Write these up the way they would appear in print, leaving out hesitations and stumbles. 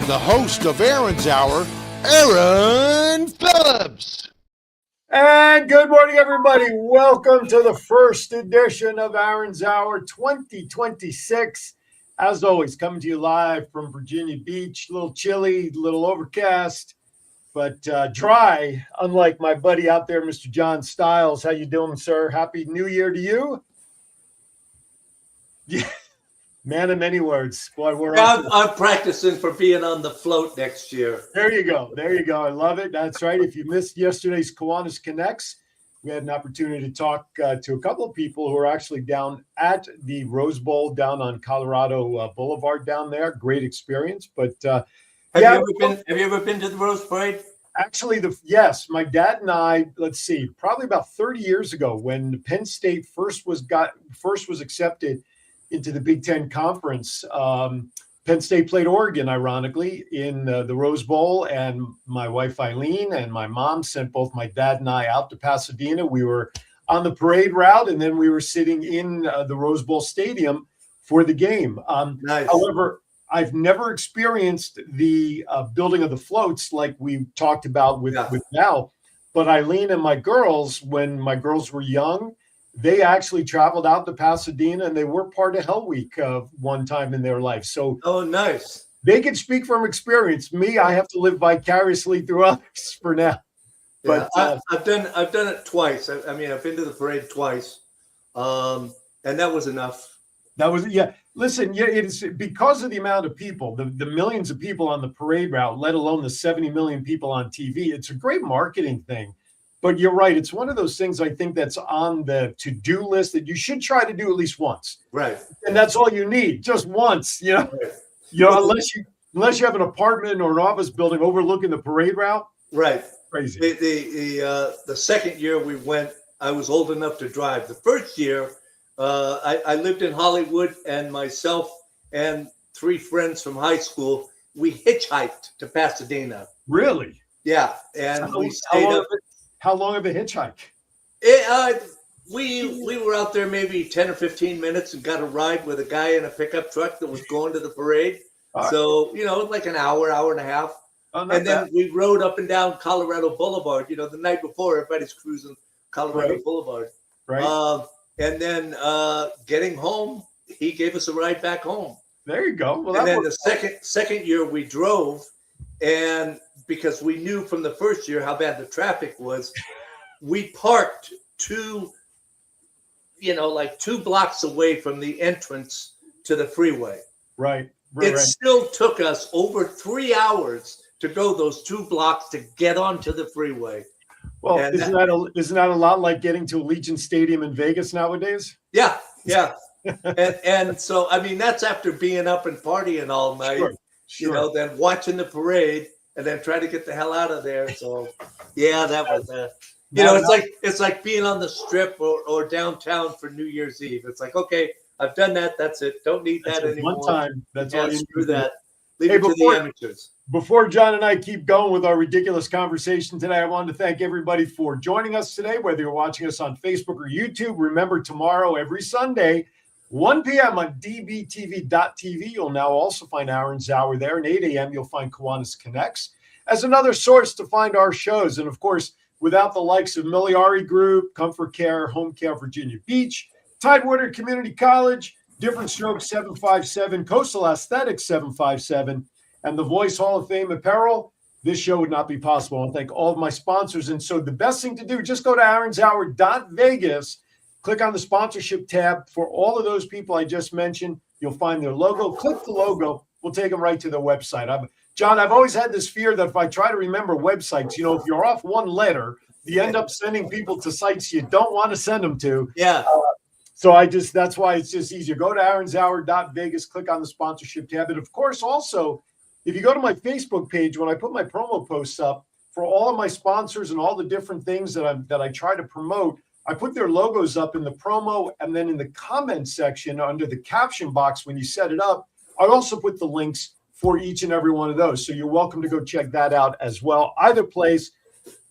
the host of Aaron's Hour, Aaron Phillips. And good morning, everybody. Welcome to the first edition of Aaron's Hour 2026. As always, coming to you live from Virginia Beach. A little chilly, a little overcast, but dry, unlike my buddy out there, Mr. John Stiles. How you doing, sir? Happy New Year to you. Yeah. Man of many words. Boy, I'm practicing for being on the float next year. There you go. There you go. I love it. That's right. If you missed yesterday's Kiwanis Connects, we had an opportunity to talk to a couple of people who are actually down at the Rose Bowl down on Colorado Boulevard down there. Great experience. But have you ever been to the Rose Parade? Actually, yes, my dad and I, let's see, probably about 30 years ago when Penn State first was accepted into the Big Ten Conference. Penn State played Oregon, ironically, in the Rose Bowl, and my wife Eileen and my mom sent both my dad and I out to Pasadena. We were on the parade route, and then we were sitting in the Rose Bowl Stadium for the game. Nice. However, I've never experienced the building of the floats like we talked about with Mal, but Eileen and my girls, when my girls were young, they actually traveled out to Pasadena, and they were part of Hell Week one time in their life. So, oh, nice. They can speak from experience. Me, I have to live vicariously through others for now. But I've done it twice. I mean, I've been to the parade twice, and that was enough. That was Listen, it's because of the amount of people, the millions of people on the parade route, let alone the 70 million people on TV. It's a great marketing thing. But you're right. It's one of those things I think that's on the to-do list that you should try to do at least once. Right. And that's all you need, just once, Right. Unless you have an apartment or an office building overlooking the parade route. Right. Crazy. The second year we went, I was old enough to drive. The first year, I lived in Hollywood, and myself and three friends from high school, we hitchhiked to Pasadena. Really? Yeah. And we stayed up. How long of a hitchhike? We were out there maybe 10 or 15 minutes and got a ride with a guy in a pickup truck that was going to the parade. Right. So, like an hour and a half. And then we rode up and down Colorado Boulevard. The night before, everybody's cruising Colorado Boulevard. Right. And then getting home, he gave us a ride back home. There you go. Well, and then the second year we drove, and because we knew from the first year how bad the traffic was, we parked two blocks away from the entrance to the freeway. Right. It still took us over 3 hours to go those 2 blocks to get onto the freeway. Well, isn't that a lot like getting to Allegiant Stadium in Vegas nowadays? Yeah. and so, I mean, that's after being up and partying all night, Sure. Then watching the parade, and then try to get the hell out of there. So, yeah, that was it's like being on the Strip or downtown for New Year's Eve. It's like, okay, I've done that. That's it. Don't need that anymore. One time. That's all you screw need. that. Leave it to the amateurs. Before John and I keep going with our ridiculous conversation today, I wanted to thank everybody for joining us today, whether you're watching us on Facebook or YouTube. Remember, tomorrow, every Sunday, 1 p.m. on dbtv.tv. You'll now also find Aaron's Hour there. And 8 a.m., you'll find Kiwanis Connects as another source to find our shows. And, of course, without the likes of Miliari Group, Comfort Care, Home Care Virginia Beach, Tidewater Community College, Different Strokes 757, Coastal Aesthetics 757, and the Voice Hall of Fame Apparel, this show would not be possible. I want to thank all of my sponsors. And so the best thing to do, just go to aaronshour.vegas, click on the sponsorship tab. For all of those people I just mentioned, you'll find their logo. Click the logo. We'll take them right to their website. John, I've always had this fear that if I try to remember websites, if you're off one letter, you end up sending people to sites you don't want to send them to. Yeah. So that's why it's just easier. Go to aaronshour.vegas, click on the sponsorship tab. And of course, also, if you go to my Facebook page, when I put my promo posts up for all of my sponsors and all the different things that I try to promote, I put their logos up in the promo, and then in the comment section under the caption box when you set it up, I also put the links for each and every one of those. So you're welcome to go check that out as well. Either place,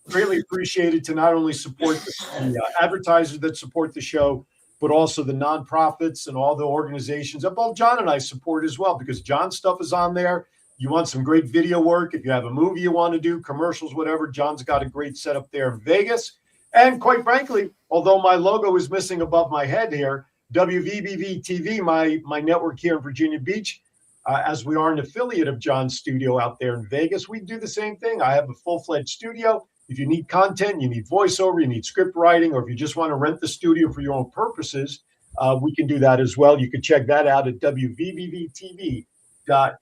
greatly appreciated to not only support the advertisers that support the show, but also the nonprofits and all the organizations that both John and I support as well, because John's stuff is on there. you want some great video work, if you have a movie you want to do, commercials, whatever, John's got a great setup there in Vegas. And quite frankly, although my logo is missing above my head here, WVBV TV, my network here in Virginia Beach, as we are an affiliate of John's studio out there in Vegas, we do the same thing. I have a full-fledged studio. If you need content, you need voiceover, you need script writing, or if you just want to rent the studio for your own purposes, we can do that as well. You can check that out at WVBVTV.com.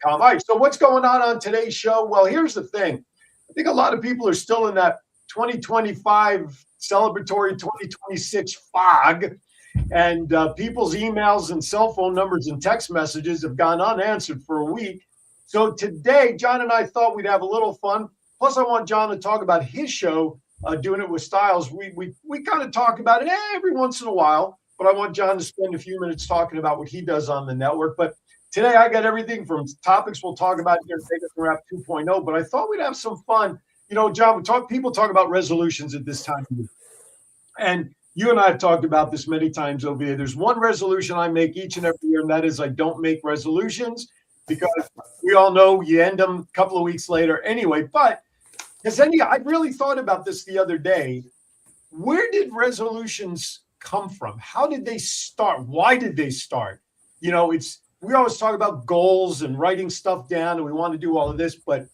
All right, so what's going on today's show? Well, here's the thing. I think a lot of people are still in that 2025 celebratory 2026 fog, and people's emails and cell phone numbers and text messages have gone unanswered for a week. So today, John and I thought we'd have a little fun. Plus, I want John to talk about his show, Doing It with Styles. We kind of talk about it every once in a while, but I want John to spend a few minutes talking about what he does on the network. But today, I got everything from topics we'll talk about here in Vegas Wrap 2.0, but I thought we'd have some fun. You know, John, people talk about resolutions at this time of year. And you and I have talked about this many times over here. There's one resolution I make each and every year, and that is I don't make resolutions, because we all know you end them a couple of weeks later anyway. But I really thought about this the other day. Where did resolutions come from? How did they start? Why did they start? You know, we always talk about goals and writing stuff down, and we want to do all of this, but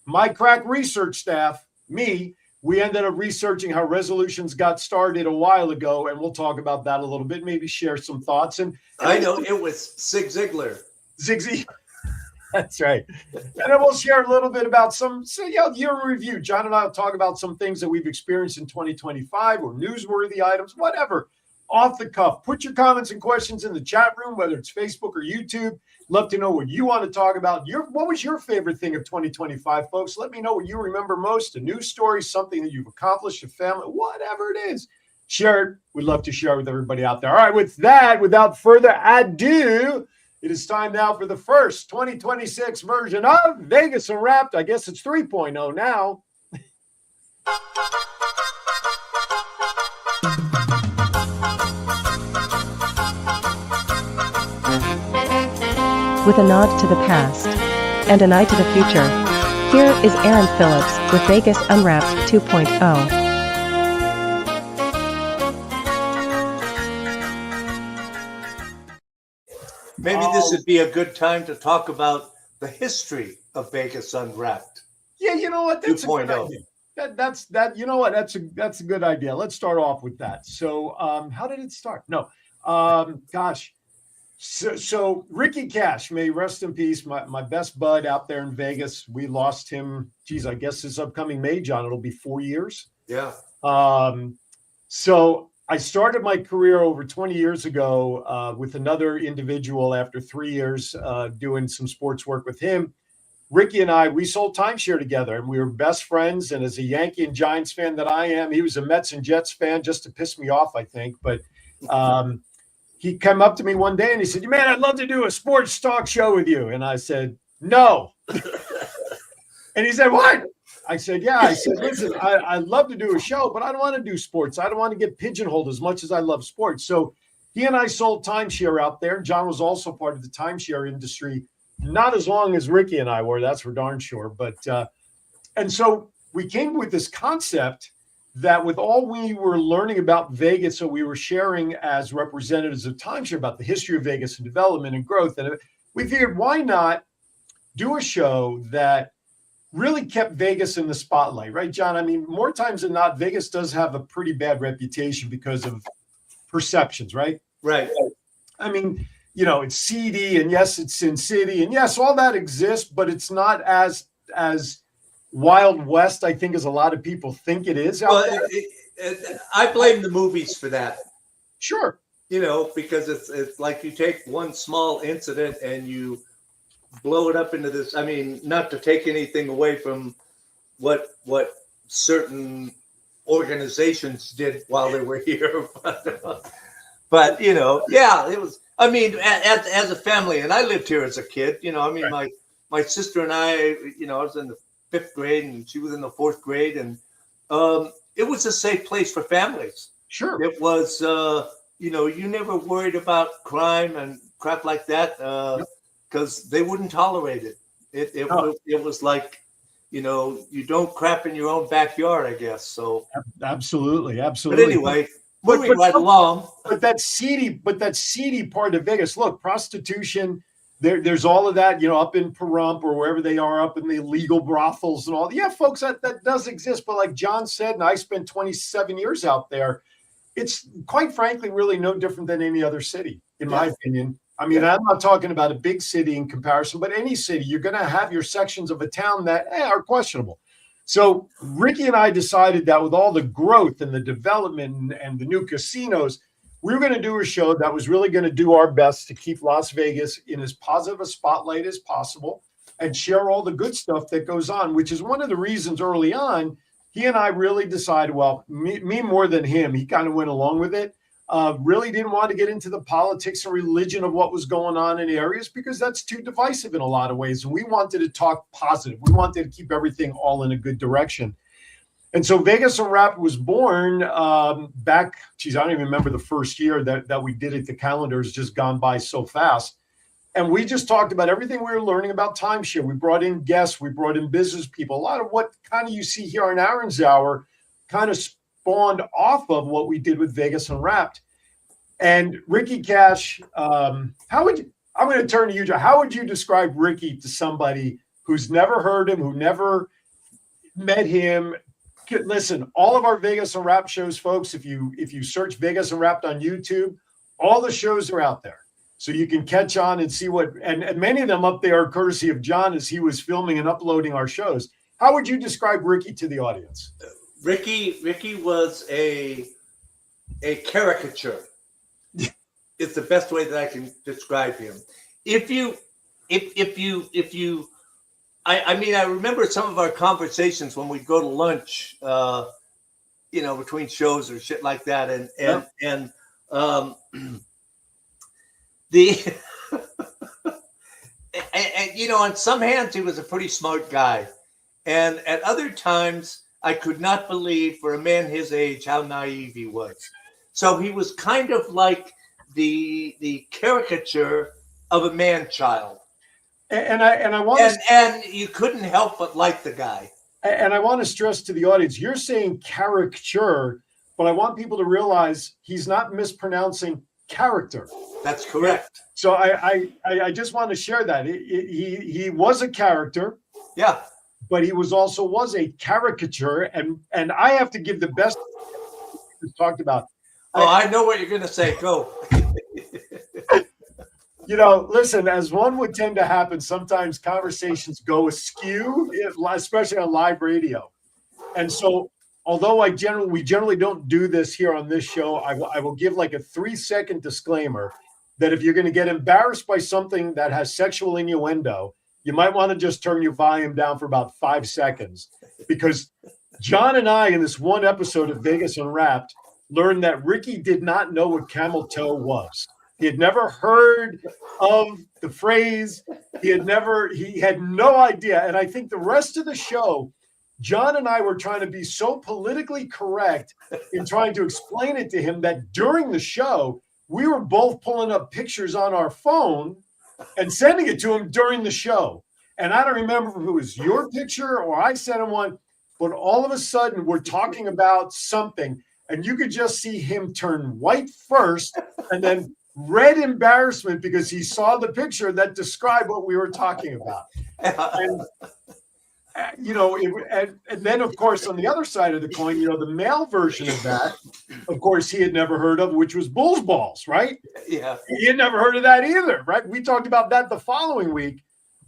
my crack research staff, we ended up researching how resolutions got started a while ago, and we'll talk about that a little bit, maybe share some thoughts. And I know it was Zig Ziglar. That's right. And then we'll share a little bit about year in review. John and I will talk about some things that we've experienced in 2025 or newsworthy items, whatever, off the cuff. Put your comments and questions in the chat room, whether it's Facebook or YouTube. Love to know what you want to talk about. What was your favorite thing of 2025, folks? Let me know what you remember most, a news story, something that you've accomplished, a family, whatever it is. Share it. We'd love to share it with everybody out there. All right, with that, without further ado, it is time now for the first 2026 version of Vegas Unwrapped. I guess it's 3.0 now. With a nod to the past and an eye to the future, here is Aaron Phillips with Vegas Unwrapped 2.0. Maybe this would be a good time to talk about the history of Vegas Unwrapped. Yeah, you know what? That's 2.0. a good idea. You know what? That's a good idea. Let's start off with that. So, how did it start? No, gosh. So Ricky Cash, may rest in peace, my best bud out there in Vegas. We lost him, I guess this upcoming May, John, it'll be 4 years. Yeah. So I started my career over 20 years ago with another individual after 3 years doing some sports work with him. Ricky and we sold timeshare together, and we were best friends. And as a Yankee and Giants fan that I am, he was a Mets and Jets fan just to piss me off, I think. But he came up to me one day and he said, "Man, I'd love to do a sports talk show with you." And I said, "No." And he said, "What?" I said, "Yeah." I said, "Listen, I'd love to do a show, but I don't want to do sports. I don't want to get pigeonholed as much as I love sports." So he and I sold timeshare out there. John was also part of the timeshare industry, not as long as Ricky and I were, that's for darn sure. But and so we came with this concept that with all we were learning about Vegas, so we were sharing as representatives of timeshare about the history of Vegas and development and growth. And we figured, why not do a show that really kept Vegas in the spotlight, right, John? I mean, more times than not, Vegas does have a pretty bad reputation because of perceptions, right? Right. I mean, you know, it's seedy, and yes, it's Sin City, and yes, all that exists, but it's not as Wild West, I think, as a lot of people think it is. I blame the movies for that. Sure. You know, because it's like you take one small incident and you blow it up into this. I mean, not to take anything away from what certain organizations did while they were here, but you know, yeah, it was. I mean, as a family, and I lived here as a kid. You know, I mean, right. my sister and I, you know, I was in the 5th grade and she was in the 4th grade, and it was a safe place for families. Sure. It was, you know, you never worried about crime and crap like that because they wouldn't tolerate it. It was like, you don't crap in your own backyard, I guess. So Absolutely. but anyway, moving right along. But that seedy part of Vegas. Look, prostitution. There's all of that, up in Pahrump or wherever they are, up in the illegal brothels and all. Yeah, folks, that does exist. But like John said, and I spent 27 years out there, it's quite frankly really no different than any other city, in my opinion. I mean, I'm not talking about a big city in comparison, but any city, you're going to have your sections of a town that are questionable. So Ricky and I decided that with all the growth and the development and the new casinos, we were going to do a show that was really going to do our best to keep Las Vegas in as positive a spotlight as possible and share all the good stuff that goes on, which is one of the reasons early on, he and I really decided, well, me more than him, he kind of went along with it. Really didn't want to get into the politics and religion of what was going on in areas because that's too divisive in a lot of ways. And we wanted to talk positive. We wanted to keep everything all in a good direction. And so Vegas Unwrapped was born back, I don't even remember the first year that we did it. The calendar has just gone by so fast. And we just talked about everything we were learning about timeshare. We brought in guests. We brought in business people. A lot of what kind of you see here on Aaron's Hour kind of spawned off of what we did with Vegas Unwrapped. And Ricky Cash, I'm going to turn to you, John. How would you describe Ricky to somebody who's never heard him, who never met him? Listen, all of our Vegas Unwrapped shows, folks, if you search Vegas Unwrapped on YouTube, all the shows are out there. So you can catch on and see and many of them up there are courtesy of John as he was filming and uploading our shows. How would you describe Ricky to the audience? Ricky was a caricature. It's the best way that I can describe him. I remember some of our conversations when we'd go to lunch, between shows or shit like that. And on some hands, he was a pretty smart guy. And at other times, I could not believe for a man his age how naive he was. So he was kind of like the caricature of a man-child. And you couldn't help but like the guy. And I want to stress to the audience, you're saying caricature, but I want people to realize he's not mispronouncing character. That's correct. So I just want to share that. He was a character. Yeah. But he was a caricature. And I have to give the best talked about. I know what you're going to say. Go. Listen, as one would tend to happen, sometimes conversations go askew, especially on live radio. And so, although we generally don't do this here on this show, I will give like a 3-second disclaimer that if you're going to get embarrassed by something that has sexual innuendo, you might want to just turn your volume down for about 5 seconds. Because John and I, in this one episode of Vegas Unwrapped, learned that Ricky did not know what camel toe was. He had never heard of the phrase. He had no idea. And I think the rest of the show, John and I were trying to be so politically correct in trying to explain it to him that during the show, we were both pulling up pictures on our phone and sending it to him during the show. And I don't remember if it was your picture or I sent him one, but all of a sudden we're talking about something and you could just see him turn white first and then red embarrassment because he saw the picture that described what we were talking about. And then of course on the other side of the coin, the male version of that, of course he had never heard of, which was bull's balls, right? Yeah, he had never heard of that either, right? We talked about that the following week,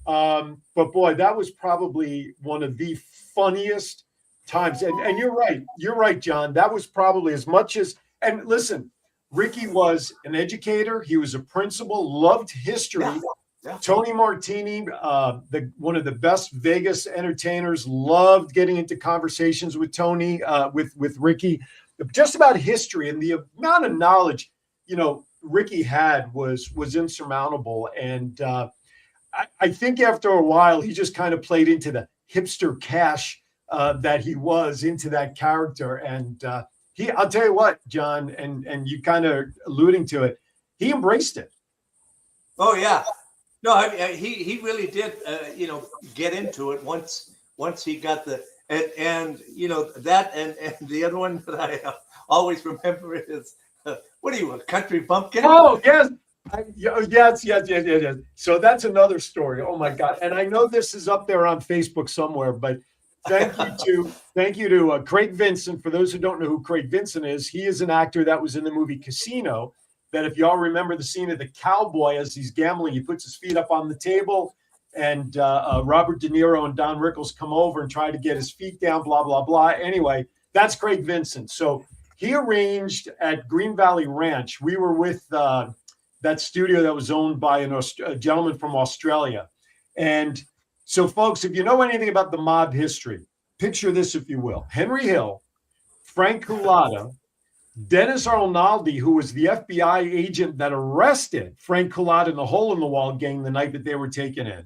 but boy, that was probably one of the funniest times. And you're right, John. That was probably as much as. And listen, Ricky was an educator. He was a principal. Loved history. Yeah. Tony Martini, one of the best Vegas entertainers, loved getting into conversations with Tony, with Ricky, just about history, and the amount of knowledge, Ricky had was insurmountable. And I think after a while, he just kind of played into the hipster Cash that he was, into that character. And I'll tell you what, John, and you kind of alluding to it, he embraced it. Oh yeah. No, he really did, get into it once he got and that and the other one that I always remember is what are you, a country bumpkin? Oh yes. Yes. So that's another story. Oh my God! And I know this is up there on Facebook somewhere, but thank you to Craig Vincent. For those who don't know who Craig Vincent is, he is an actor that was in the movie Casino. That if y'all remember the scene of the cowboy as he's gambling, he puts his feet up on the table, and Robert De Niro and Don Rickles come over and try to get his feet down. Blah blah blah. Anyway, that's Craig Vincent. So he arranged at Green Valley Ranch. We were with that studio that was owned by a gentleman from Australia. And so, folks, if you know anything about the mob history, picture this, if you will. Henry Hill, Frank Cullotta, Dennis Arnoldi, who was the FBI agent that arrested Frank Cullotta and the Hole in the Wall gang the night that they were taken in.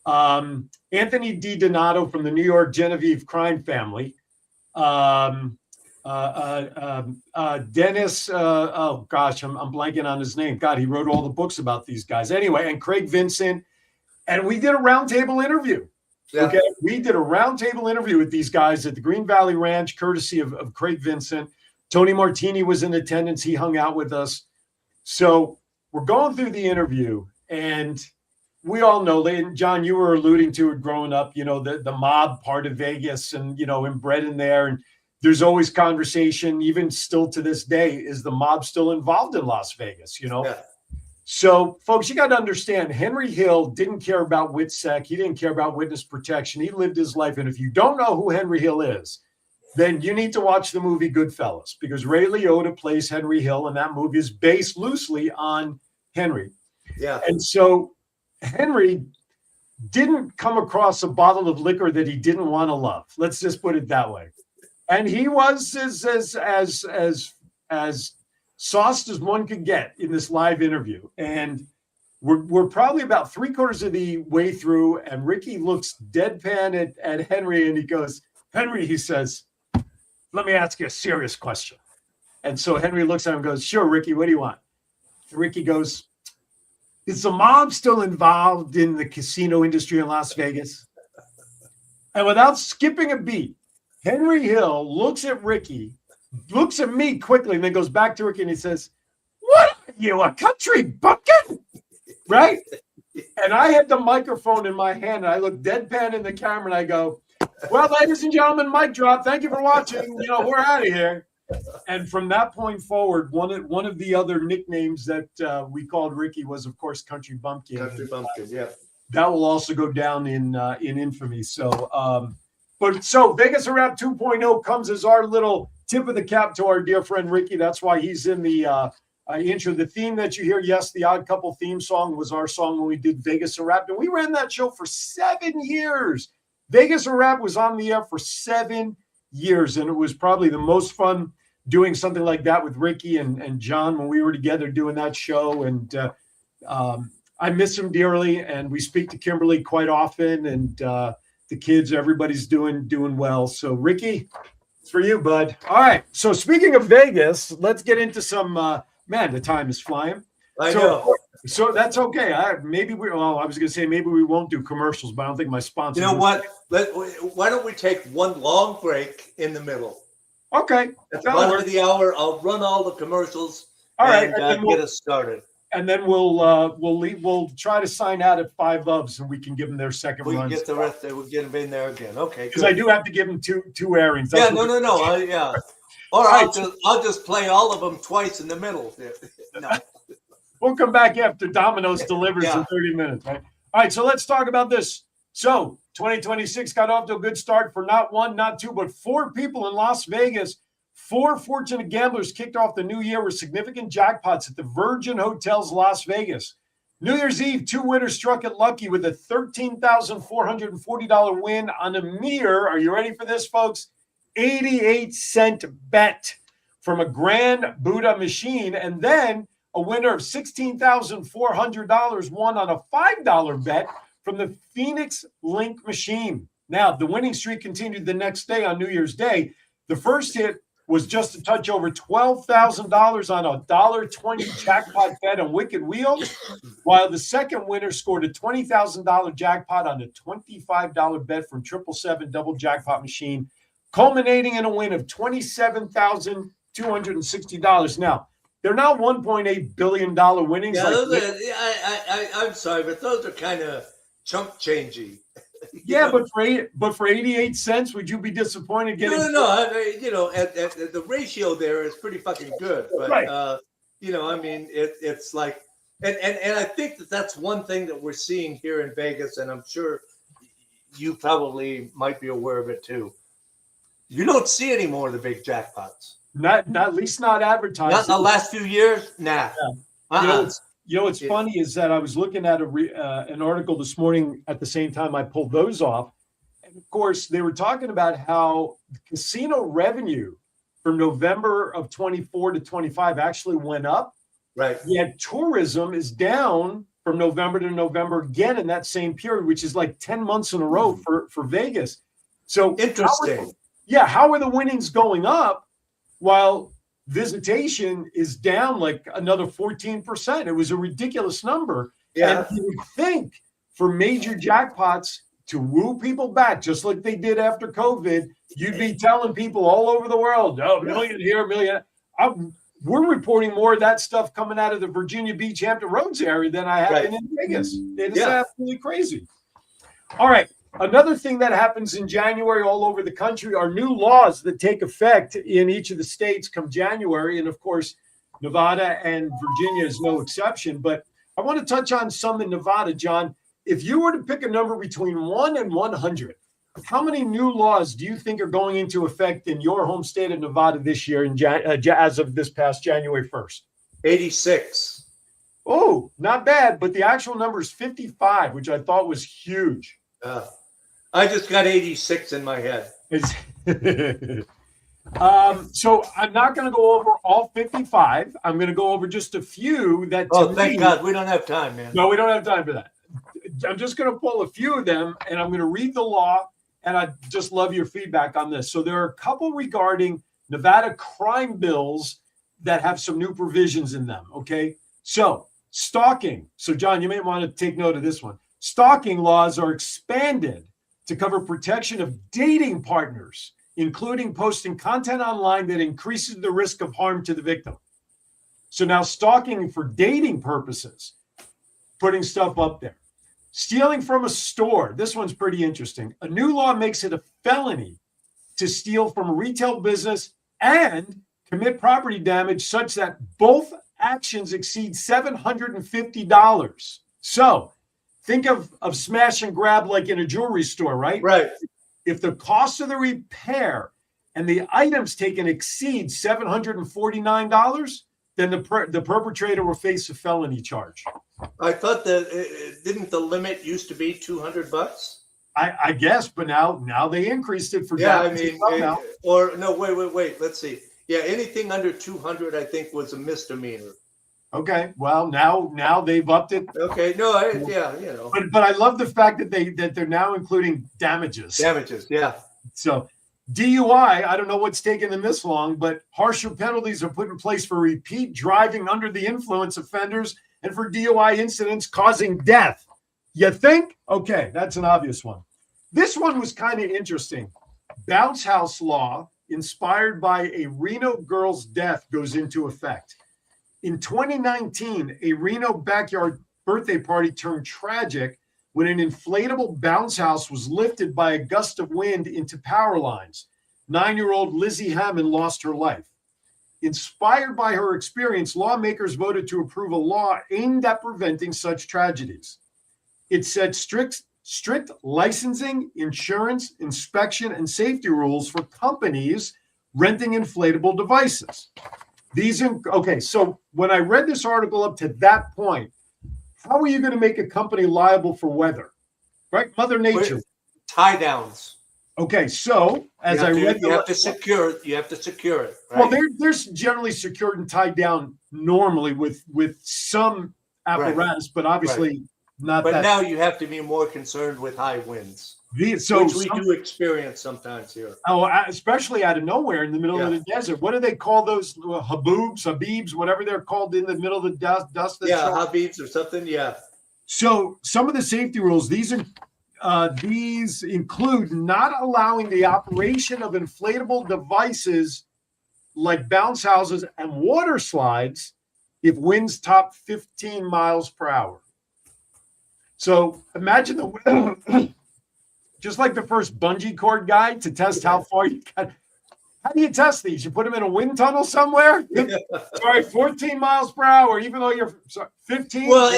Anthony DiDonato from the New York Genevieve crime family. Dennis, oh gosh, I'm blanking on his name. God, he wrote all the books about these guys. Anyway, and Craig Vincent, and we did a roundtable interview. Yeah. Okay, we did a roundtable interview with these guys at the Green Valley Ranch, courtesy of Craig Vincent. Tony Martini was in attendance. He hung out with us. So we're going through the interview, and we all know, and John, you were alluding to it growing up, the mob part of Vegas and, inbred in there. And there's always conversation, even still to this day, is the mob still involved in Las Vegas, Yeah. So, folks, you got to understand, Henry Hill didn't care about WITSEC. He didn't care about witness protection. He lived his life. And if you don't know who Henry Hill is, then you need to watch the movie Goodfellas, because Ray Liotta plays Henry Hill, and that movie is based loosely on Henry. Yeah. And so Henry didn't come across a bottle of liquor that he didn't want to love. Let's just put it that way. And he was as sauced as one could get in this live interview. And we're probably about 3/4 of the way through, and Ricky looks deadpan at Henry, and he goes, Henry, he says, let me ask you a serious question. And so Henry looks at him and goes, sure, Ricky, what do you want? And Ricky goes, is the mob still involved in the casino industry in Las Vegas? And without skipping a beat, Henry Hill looks at Ricky, looks at me quickly, and then goes back to Ricky and he says, what are you, a country bumpkin? Right? And I had the microphone in my hand, and I look deadpan in the camera, and I go, well, ladies and gentlemen, mic drop. Thank you for watching. We're out of here. And from that point forward, one of the other nicknames that we called Ricky was, of course, Country Bumpkin. Country Bumpkin, yeah. That will also go down in infamy. So, so Vegas Rap 2.0 comes as our little tip of the cap to our dear friend Ricky. That's why he's in the intro. The theme that you hear, yes, the Odd Couple theme song was our song when we did Vegas Rap, and we ran that show for 7 years. Vegas Rap was on the air for 7 years, and it was probably the most fun doing something like that with Ricky and John when we were together doing that show. And I miss him dearly, and we speak to Kimberly quite often, and the kids, everybody's doing well. So Ricky, it's for you, bud. All right. So speaking of Vegas, let's get into some, man, the time is flying. I know. So that's okay. I was going to say maybe we won't do commercials, but I don't think my sponsor. You know what? Why don't we take one long break in the middle? Okay. At the bottom of the hour, I'll run all the commercials. All right, and get us started. And then we'll try to sign out at 5 Loves, and we can give them their second we runs. Get the rest. We'll get them in there again. Okay. Because I do have to give them two airings. That's no. Yeah. Or right. I'll just play all of them twice in the middle. No. We'll come back after Domino's delivers in 30 minutes, right? All right, so let's talk about this. So 2026 got off to a good start for not one, not two, but 4 people in Las Vegas. 4 fortunate gamblers kicked off the new year with significant jackpots at the Virgin Hotels Las Vegas. New Year's Eve, 2 winners struck it lucky with a $13,440 win on a mere, are you ready for this, folks? 88-cent bet from a Grand Buddha machine, and then a winner of $16,400 won on a $5 bet from the Phoenix Link machine. Now, the winning streak continued the next day on New Year's Day. The first hit was just a touch over $12,000 on a $1.20 jackpot bet on Wicked Wheels, while the second winner scored a $20,000 jackpot on a $25 bet from 777 Double Jackpot Machine, culminating in a win of $27,260. Now, they're now $1.8 billion winnings. Yeah, like, I'm sorry, but those are kind of chump changey. yeah, but for 88 cents, would you be disappointed getting? No. I mean, the ratio there is pretty fucking good. But Right. I mean, it's like, and I think that's one thing that we're seeing here in Vegas, and I'm sure you probably might be aware of it too. You don't see any more of the big jackpots. Not at least not advertised. Not in the last few years. Nah. Yeah. What's funny is that I was looking at an article this morning at the same time I pulled those off. And of course, they were talking about how the casino revenue from November of 24 to 25 actually went up. Right. Yet tourism is down from November to November again in that same period, which is like 10 months in a row for Vegas. So Interesting. How are the winnings going up while visitation is down like another 14%? It was a ridiculous number. Yeah. And you would think for major jackpots to woo people back, just like they did after COVID, you'd be telling people all over the world, oh, million here, million. We're reporting more of that stuff coming out of the Virginia Beach, Hampton Roads area than I have been in Vegas. It is absolutely crazy. All right. Another thing that happens in January all over the country are new laws that take effect in each of the states come January. And of course, Nevada and Virginia is no exception. But I want to touch on some in Nevada, John. If you were to pick a number between 1 and 100, how many new laws do you think are going into effect in your home state of Nevada this year as of this past January 1st? 86. Oh, not bad. But the actual number is 55, which I thought was huge. I just got 86 in my head. So I'm not going to go over all 55. I'm going to go over just a few that. Thank God. We don't have time, man. No, we don't have time for that. I'm just going to pull a few of them, and I'm going to read the law, and I just love your feedback on this. So there are a couple regarding Nevada crime bills that have some new provisions in them, okay? So stalking. So, John, you may want to take note of this one. Stalking laws are expanded to cover protection of dating partners, including posting content online that increases the risk of harm to the victim. So now stalking for dating purposes, putting stuff up there. Stealing from a store. This one's pretty interesting. A new law makes it a felony to steal from a retail business and commit property damage such that both actions exceed $750. So think of smash and grab like in a jewelry store, right? Right. If the cost of the repair and the items taken exceed $749, then the perpetrator will face a felony charge. I thought that didn't the limit used to be $200? I guess, but now they increased it for wait. Let's see. Yeah, anything under 200, I think, was a misdemeanor. Okay, well now they've upped it. Okay, But I love the fact that they're now including damages. Damages, yeah. So DUI, I don't know what's taken them this long, but harsher penalties are put in place for repeat driving under the influence offenders and for DUI incidents causing death. You think? Okay, that's an obvious one. This one was kind of interesting. Bounce house law inspired by a Reno girl's death goes into effect. In 2019, a Reno backyard birthday party turned tragic when an inflatable bounce house was lifted by a gust of wind into power lines. 9-year-old Lizzie Hammond lost her life. Inspired by her experience, lawmakers voted to approve a law aimed at preventing such tragedies. It set strict licensing, insurance, inspection, and safety rules for companies renting inflatable devices. So when I read this article up to that point, how are you going to make a company liable for weather? Right? Mother Nature. Tie downs. Okay, so as I read, you have to secure it. Right? Well, they're generally secured and tied down normally with some apparatus, but obviously not. But now you have to be more concerned with high winds. So which we do experience sometimes here. especially out of nowhere in the middle of the desert. What do they call those Habibs, whatever they're called in the middle of the dust? Habibs or something. Yeah. So some of the safety rules, these include not allowing the operation of inflatable devices like bounce houses and water slides if winds top 15 miles per hour. So imagine just like the first bungee cord guy to test how far you can. How do you test these? You put them in a wind tunnel somewhere? Sorry, 14 miles per hour, even though you're 15. Well,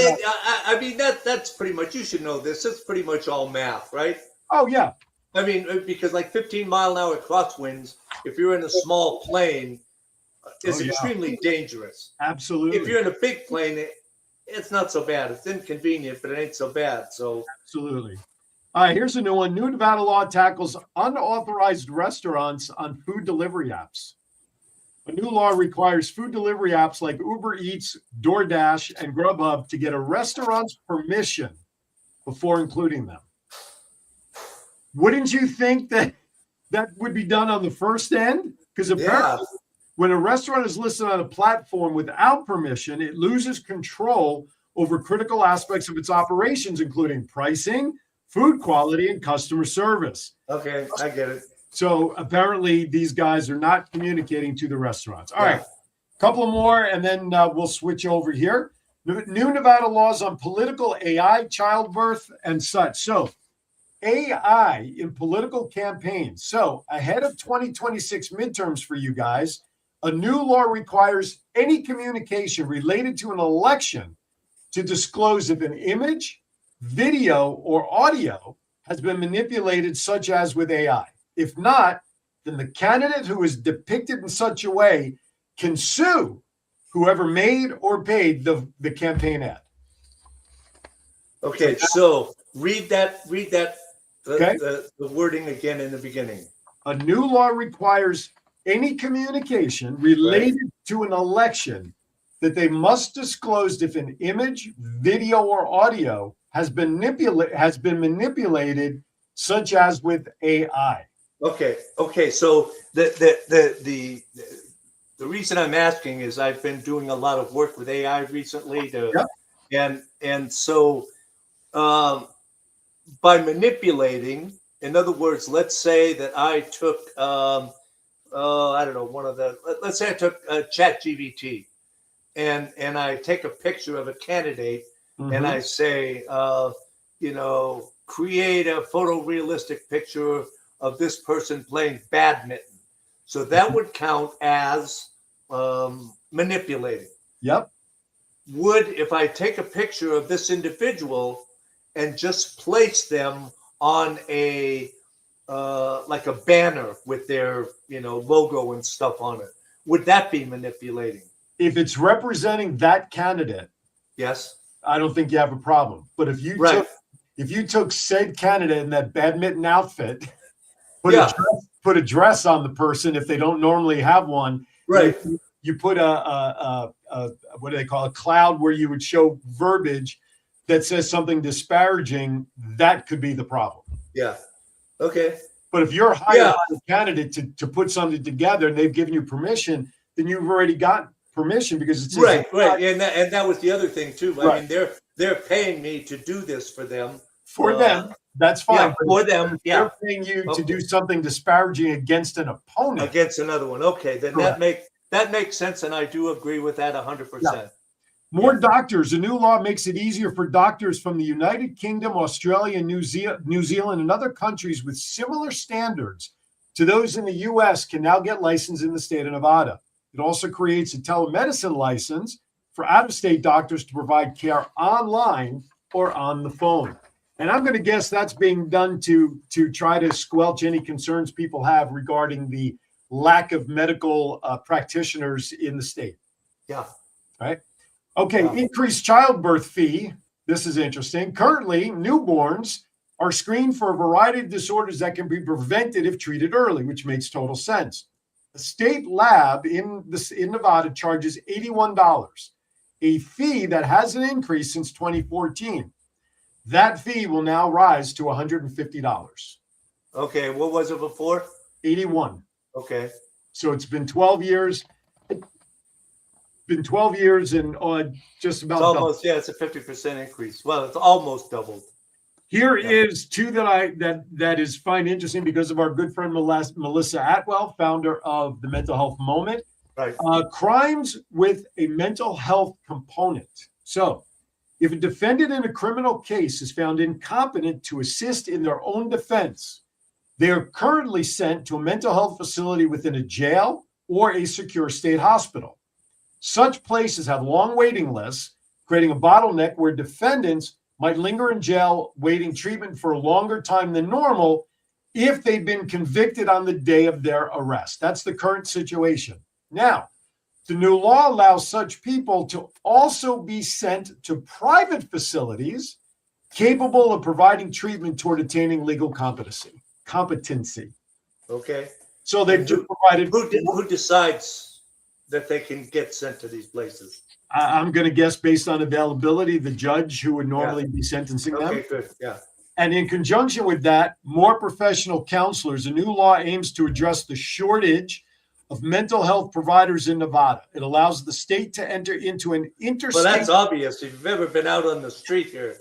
I mean, that's pretty much, you should know this. It's pretty much all math, right? Oh, yeah. I mean, because like 15-mile-an-hour crosswinds, if you're in a small plane, is extremely dangerous. Absolutely. If you're in a big plane, it's not so bad. It's inconvenient, but it ain't so bad. So absolutely. All right, here's a new one. New Nevada law tackles unauthorized restaurants on food delivery apps. A new law requires food delivery apps like Uber Eats, DoorDash, and Grubhub to get a restaurant's permission before including them. Wouldn't you think that would be done on the first end? Because apparently when a restaurant is listed on a platform without permission, it loses control over critical aspects of its operations, including pricing, food quality, and customer service. Okay, I get it. So apparently these guys are not communicating to the restaurants. All right, a couple more, and then we'll switch over here. New Nevada laws on political AI, childbirth, and such. So AI in political campaigns. So ahead of 2026 midterms for you guys, a new law requires any communication related to an election to disclose if an image, video, or audio has been manipulated, such as with AI. If not, then the candidate who is depicted in such a way can sue whoever made or paid the campaign ad. Okay, so read that the wording again in the beginning. A new law requires any communication related to an election that they must disclose if an image, video, or audio has been manipulated, such as with AI. Okay. So the reason I'm asking is I've been doing a lot of work with AI recently, and so by manipulating, in other words, let's say that I took I don't know, let's say I took ChatGPT, and I take a picture of a candidate, and I say, create a photorealistic picture of this person playing badminton. So that would count as manipulating. Yep. If I take a picture of this individual and just place them on a like a banner with their logo and stuff on it, would that be manipulating? If it's representing that candidate, yes, I don't think you have a problem. But if you took said candidate in that badminton outfit, put a dress on the person if they don't normally have one, right? You put a what do they call a cloud where you would show verbiage that says something disparaging, that could be the problem. Yeah. Okay. But if you're hiring a candidate to put something together and they've given you permission, then you've already got permission because it's right. And that was the other thing too. Right. I mean, they're paying me to do this for them. That's fine. Yeah, for them. Yeah. They're paying you to do something disparaging against an opponent. Against another one. Okay. Then that makes sense. And I do agree with that 100%. Yeah. More doctors. A new law makes it easier for doctors from the United Kingdom, Australia, New Zealand, and other countries with similar standards to those in the U.S. can now get licensed in the state of Nevada. It also creates a telemedicine license for out-of-state doctors to provide care online or on the phone. And I'm going to guess that's being done to try to squelch any concerns people have regarding the lack of medical practitioners in the state. Yeah. Right. Okay, increased childbirth fee. This is interesting. Currently, newborns are screened for a variety of disorders that can be prevented if treated early, which makes total sense. A state lab in Nevada charges $81, a fee that hasn't increased since 2014. That fee will now rise to $150. Okay, what was it before? 81. Okay. So it's been 12 years. Been 12 years and just about It's almost, yeah, it's a 50% increase. Well, it's almost doubled. Here is two that is find interesting because of our good friend Melissa Atwell, founder of the Mental Health Moment. Right. Crimes with a mental health component. So if a defendant in a criminal case is found incompetent to assist in their own defense, they are currently sent to a mental health facility within a jail or a secure state hospital. Such places have long waiting lists, creating a bottleneck where defendants might linger in jail waiting treatment for a longer time than normal if they've been convicted on the day of their arrest. That's the current situation. Now, the new law allows such people to also be sent to private facilities capable of providing treatment toward attaining legal competency. Okay. So they've just provided. Who decides that they can get sent to these places? I'm going to guess based on availability, the judge who would normally be sentencing them. Okay, good. Yeah. And in conjunction with that, more professional counselors. A new law aims to address the shortage of mental health providers in Nevada. It allows the state to enter into an interstate. Well, that's obvious. If you've ever been out on the street here.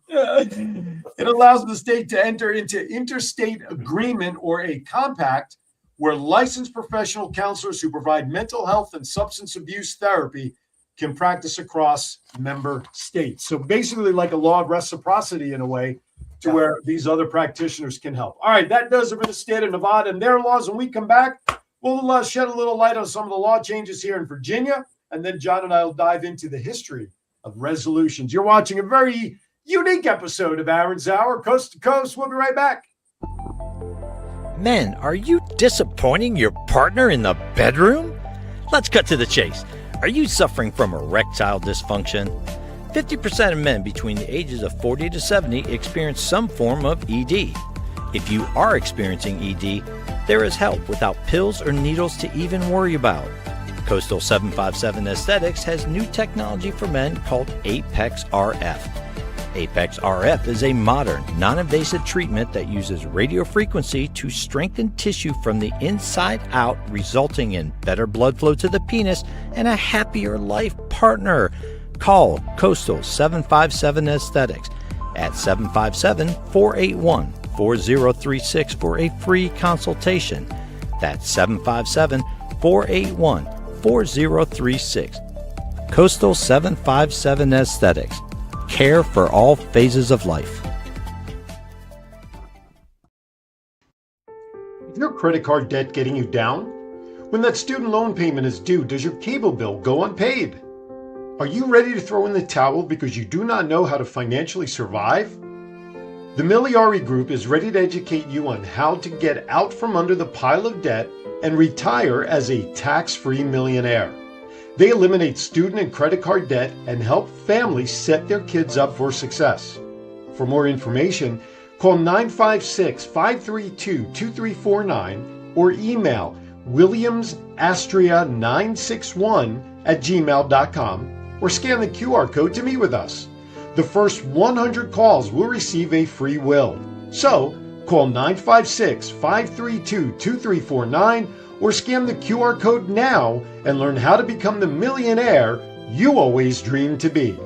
It allows the state to enter into interstate agreement or a compact where licensed professional counselors who provide mental health and substance abuse therapy can practice across member states. So basically like a law of reciprocity in a way to where these other practitioners can help. All right, that does it for the state of Nevada and their laws. When we come back, we'll shed a little light on some of the law changes here in Virginia, and then John and I will dive into the history of resolutions. You're watching a very unique episode of Aaron's Hour, Coast to Coast. We'll be right back. Men, are you disappointing your partner in the bedroom? Let's cut to the chase. Are you suffering from erectile dysfunction? 50% of men between the ages of 40 to 70 experience some form of ED. If you are experiencing ED, there is help without pills or needles to even worry about. Coastal 757 Aesthetics has new technology for men called Apex RF. Apex RF is a modern, non-invasive treatment that uses radio frequency to strengthen tissue from the inside out, resulting in better blood flow to the penis and a happier life partner. Call Coastal 757 Aesthetics at 757-481-4036 for a free consultation. That's 757-481-4036. Coastal 757 Aesthetics. Care for all phases of life. Is your credit card debt getting you down? When that student loan payment is due, does your cable bill go unpaid? Are you ready to throw in the towel because you do not know how to financially survive? The Miliari Group is ready to educate you on how to get out from under the pile of debt and retire as a tax-free millionaire. They eliminate student and credit card debt and help families set their kids up for success. For more information, call 956-532-2349 or email williamsastria961@gmail.com or scan the QR code to meet with us. The first 100 calls will receive a free will. So, call 956-532-2349 or scan the QR code now and learn how to become the millionaire you always dreamed to be.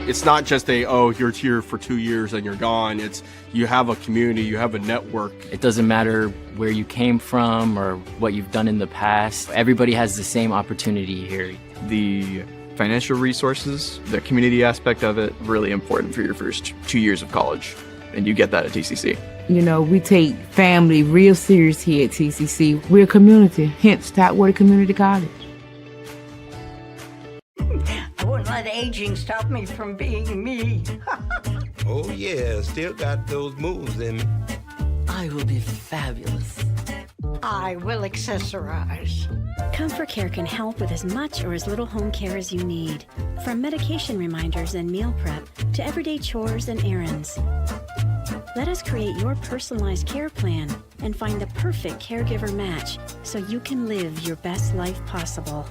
It's not just you're here for 2 years and you're gone. It's you have a community, you have a network. It doesn't matter where you came from or what you've done in the past. Everybody has the same opportunity here. The financial resources, the community aspect of it, really important for your first 2 years of college. And you get that at TCC. You know, we take family real serious here at TCC. We're a community, hence Topwater Community College. I wouldn't let aging stop me from being me. Oh yeah, still got those moves in me. I will be fabulous. I will accessorize. Comfort Care can help with as much or as little home care as you need. From medication reminders and meal prep to everyday chores and errands. Let us create your personalized care plan and find the perfect caregiver match so you can live your best life possible.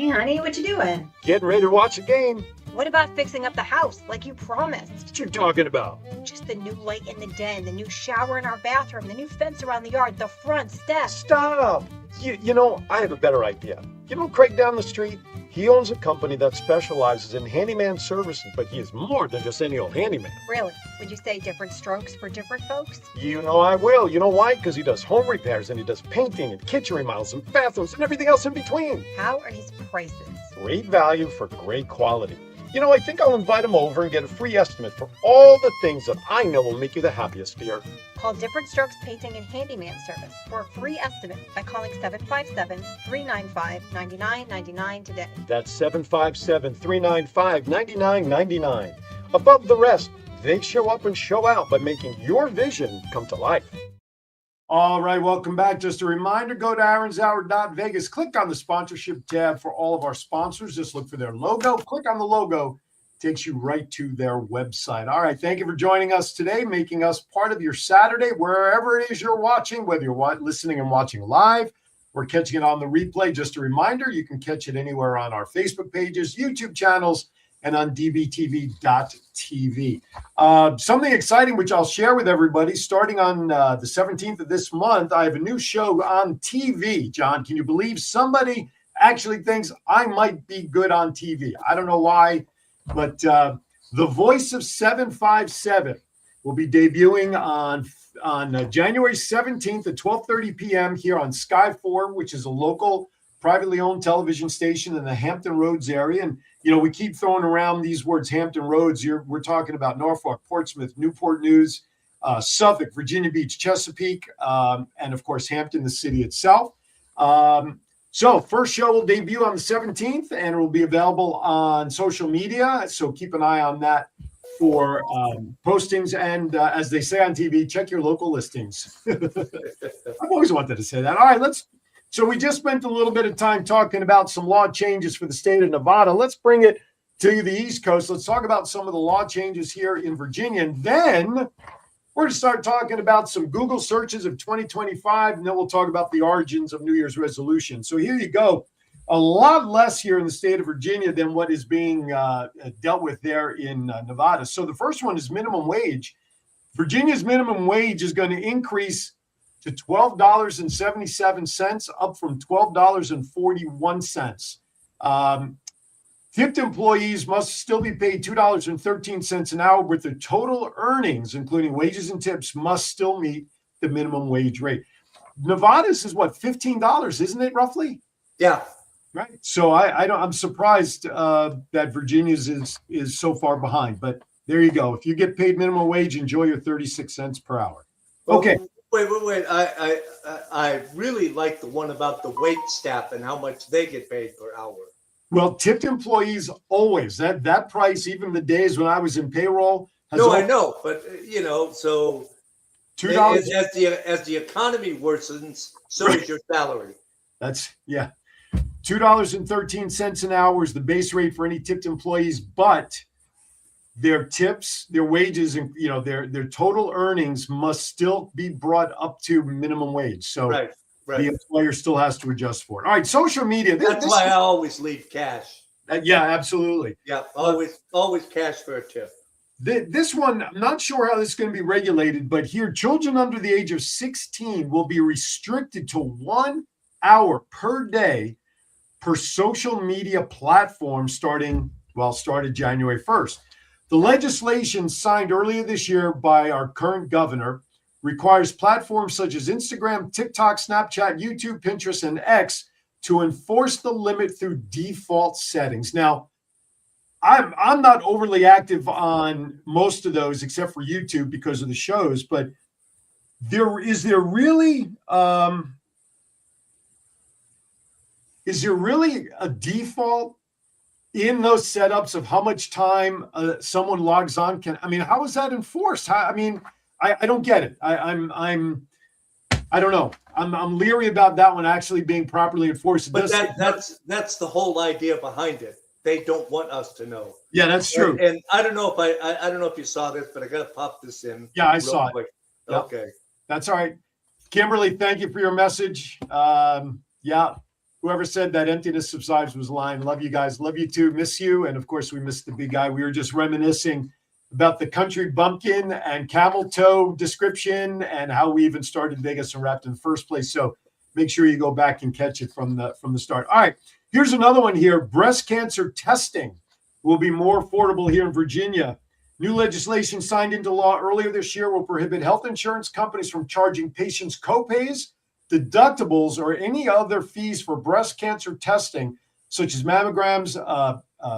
Hey, honey, what you doing? Getting ready to watch a game. What about fixing up the house like you promised? What you talking about? Just the new light in the den, the new shower in our bathroom, the new fence around the yard, the front steps. Stop! You know, I have a better idea. You know Craig down the street? He owns a company that specializes in handyman services, but he is more than just any old handyman. Really? Would you say different strokes for different folks? You know I will. You know why? Because he does home repairs and he does painting and kitchen remodels and bathrooms and everything else in between. How are his prices? Great value for great quality. You know, I think I'll invite him over and get a free estimate for all the things that I know will make you the happiest here. Call Different Strokes Painting and Handyman Service for a free estimate by calling 757-395-9999 today. That's 757-395-9999. Above the rest, they show up and show out by making your vision come to life. All right, welcome back. Just a reminder, go to aaronshour.vegas. Click on the sponsorship tab for all of our sponsors. Just look for their logo. Click on the logo. Takes you right to their website. All right, thank you for joining us today, making us part of your Saturday, wherever it is you're watching, whether you're listening and watching live or catching it on the replay. Just a reminder, you can catch it anywhere on our Facebook pages, YouTube channels, and on dbtv.tv. Something exciting, which I'll share with everybody, starting on the 17th of this month, I have a new show on TV. John, can you believe somebody actually thinks I might be good on TV? I don't know why, but The Voice of 757 will be debuting on January 17th at 12:30 p.m. here on Sky 4, which is a local privately owned television station in the Hampton Roads area. And you know, we keep throwing around these words, Hampton Roads. We're talking about Norfolk, Portsmouth, Newport News, Suffolk, Virginia Beach, Chesapeake, and of course, Hampton, the city itself. So first show will debut on the 17th and it will be available on social media. So keep an eye on that for postings. And as they say on TV, check your local listings. I've always wanted to say that. All right, So we just spent a little bit of time talking about some law changes for the state of Nevada. Let's bring it to the East Coast. Let's talk about some of the law changes here in Virginia. And then we're going to start talking about some Google searches of 2025, and then we'll talk about the origins of New Year's resolutions. So here you go. A lot less here in the state of Virginia than what is being dealt with there in Nevada. So the first one is minimum wage. Virginia's minimum wage is going to increase to $12.77, up from $12.41. Tipped employees must still be paid $2.13 an hour, but their total earnings, including wages and tips, must still meet the minimum wage rate. Nevada's is what, $15, isn't it, roughly? Yeah. Right. So I'm surprised that Virginia's is so far behind, but there you go. If you get paid minimum wage, enjoy your 36 cents per hour. Okay. Wait. I really like the one about the wait staff and how much they get paid per hour. Well, tipped employees always that price, even the days when I was in payroll. I know, but so $2 as the economy worsens, so is your salary. That's $2.13 an hour is the base rate for any tipped employees, but their tips, their wages, and their total earnings must still be brought up to minimum wage. So right. The employer still has to adjust for it. All right, social media. That's why I always leave cash. Yeah, absolutely. Yeah, always cash for a tip. This one, I'm not sure how this is going to be regulated, but here, children under the age of 16 will be restricted to 1 hour per day per social media platform started January 1st. The legislation signed earlier this year by our current governor requires platforms such as Instagram, TikTok, Snapchat, YouTube, Pinterest, and X to enforce the limit through default settings. Now, I'm not overly active on most of those except for YouTube because of the shows, but is there really a default in those setups of how much time someone logs on? How is that enforced? I don't get it. I don't know. I'm leery about that one actually being properly enforced. But that's the whole idea behind it. They don't want us to know. Yeah, that's true. And I don't know if I don't know if you saw this, but I got to pop this in. Yeah, I saw it. Yep. Okay, that's all right. Kimberly, thank you for your message. Yeah, Whoever said that emptiness subsides was lying. Love you guys. Love you too. Miss you. And of course, we missed the big guy. We were just reminiscing about the country bumpkin and camel toe description and how we even started Vegas Unwrapped in the first place. So make sure you go back and catch it from the start. All right, here's another one here. Breast cancer testing will be more affordable here in Virginia. New legislation signed into law earlier this year will prohibit health insurance companies from charging patients copays, deductibles, or any other fees for breast cancer testing, such as mammograms,